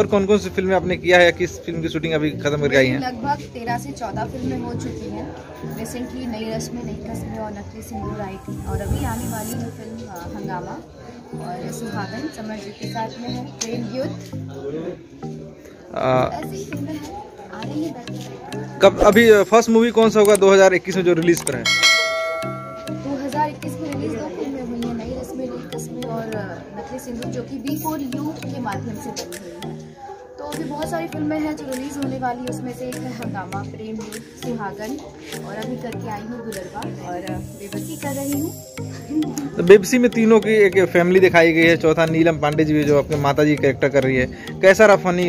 और कौन कौन सी फिल्में आपने किया है या किस फिल्म की शूटिंग अभी खत्म करके आई हैं? लगभग 13 से 14 फिल्में हो चुकी हैं। रिसेंटली नई रस्में, नई कस्में और नकली सिंदूर आई थी, और अभी आने वाली है फिल्म हंगामा और सुहागन समर जी के साथ में है, प्रेम युद्ध, ऐसी फिल्में आ रही है। कब अभी फर्स्ट मूवी कौन सा होगा 2021 में जो रिलीज पर है? 2021 में रिलीज 2 फिल्में हुई हैं, नई रस्में, नई कस्में और नकली सिंदूर, जो कि B4U के माध्यम से बनी हुई है। तो अभी बहुत सारी फिल्में हैं जो रिलीज होने वाली है, उसमें से एक है हंगामा, प्रेम युद्ध, सुहागन, और अभी करके आई हूँ दुलरवा, और बेबसी कर रही हूँ। तो बेबसी में तीनों की एक फैमिली दिखाई गई है, चौथा नीलम पांडे जी भी जो अपने माता जी कैरेक्टर कर रही है, कैसा रहा? फनी?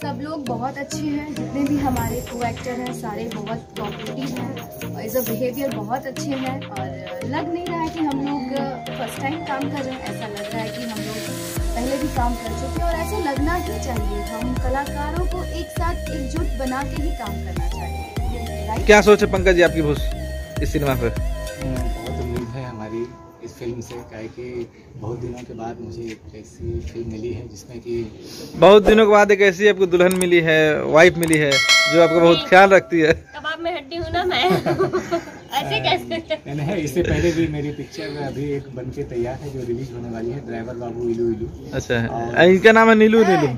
सब लोग बहुत अच्छे हैं, जितने भी हमारे को एक्टर हैं सारे बहुत कोऑपरेटिव हैं और एज अ बिहेवियर बहुत अच्छे हैं, और लग नहीं रहा है कि हम लोग फर्स्ट टाइम काम कर रहे हैं, ऐसा लग रहा है कि हम लोग पहले भी काम कर चुके हैं, और ऐसे लगना ही चाहिए। हम कलाकारों को एक साथ एकजुट बना के ही काम करना चाहिए। क्या सोचे पंकज जी आपकी इस सिनेमा पर? बहुत उम्मीद है हमारी इस फिल्म से, काहे कि बहुत दिनों के बाद मुझे एक ऐसी फिल्म मिली है जिसमें कि बहुत दिनों के बाद एक ऐसी आपको दुल्हन मिली है, वाइफ मिली है जो आपका बहुत ख्याल रखती है। कबाब में हड्डी हूँ ना मैं। ऐसे कैसे? नहीं, इससे पहले भी मेरी पिक्चर अभी एक बन के तैयार है जो रिलीज होने वाली है, ड्राइवर बाबू इलू इलू। अच्छा, इनका नाम है नीलू नीलू।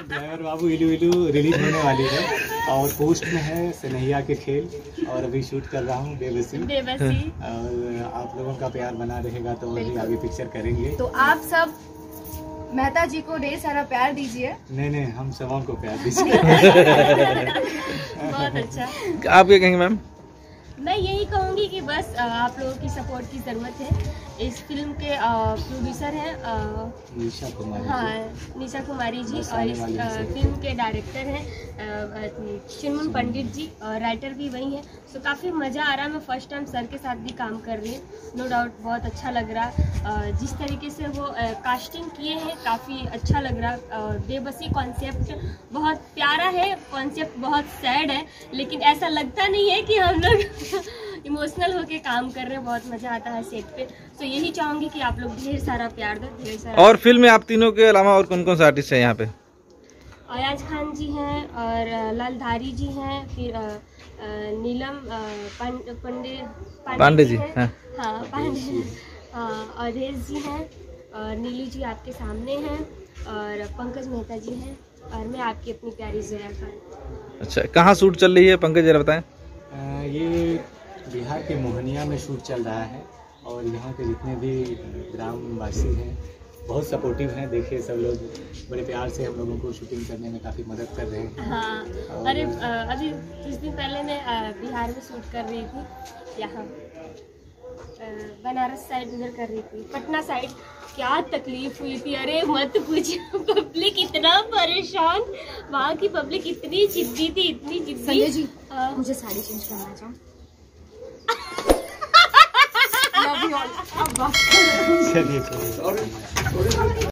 ड्राइवर बाबू इलू इलू रिलीज होने वाली है, और पोस्ट में है सनैया के खेल, और अभी शूट कर रहा हूँ बेबसी। और आप लोगों का प्यार बना रहेगा तो वही आगे पिक्चर करेंगे। तो आप सब मेहता जी को ढेर सारा प्यार दीजिए। नहीं, हम सबों को प्यार दीजिए। बहुत अच्छा। आप क्या कहेंगे मैम? मैं यही कहूँगी कि बस आप लोगों की सपोर्ट की ज़रूरत है। इस फिल्म के प्रोड्यूसर हैं निशा कुमारी। हाँ, निशा कुमारी जी, और इस फिल्म के डायरेक्टर हैं चिन्मन पंडित जी, और राइटर भी वही हैं। सो काफ़ी मज़ा आ रहा है। मैं फर्स्ट टाइम सर के साथ भी काम कर रही हूँ, नो डाउट बहुत अच्छा लग रहा। जिस तरीके से वो कास्टिंग किए हैं काफ़ी अच्छा लग रहा। बेबसी कॉन्सेप्ट बहुत प्यारा है, कॉन्सेप्ट बहुत सैड है, लेकिन ऐसा लगता नहीं है कि हम लोग इमोशनल होके काम कर रहे हैं। बहुत मजा आता है सेट पे। तो यही चाहूंगी कि आप लोग ढेर सारा प्यार दो, ढेर सारा। और फिल्म में आप तीनों के अलावा और कौन कौन से आर्टिस्ट हैं यहाँ पे? अयाज खान जी हैं, और लालधारी जी हैं, फिर नीलम पांडे जी हैं। हाँ, पांडे, अधेश जी हैं, और नीलू जी आपके सामने हैं, और पंकज मेहता जी हैं, और मैं आपकी अपनी प्यारी जया खान। अच्छा, कहाँ शूट चल रही है पंकज जरा बताएं? ये बिहार के मोहनिया में शूट चल रहा है, और यहाँ के जितने भी ग्रामवासी हैं बहुत सपोर्टिव हैं। देखिए, सब लोग बड़े प्यार से हम लोगों को शूटिंग करने में काफ़ी मदद कर रहे हैं। हाँ, अरे अभी कुछ दिन पहले मैं बिहार में शूट कर रही थी, यहाँ बनारस साइड उधर कर रही थी, पटना साइड। क्या तकलीफ हुई थी, अरे मत पूछो। पब्लिक इतना परेशान, वहाँ की पब्लिक इतनी जिद्दी थी, इतनी जिद्दी। संजय जी, मुझे साड़ी चेंज करना चाहूँ। चलिए।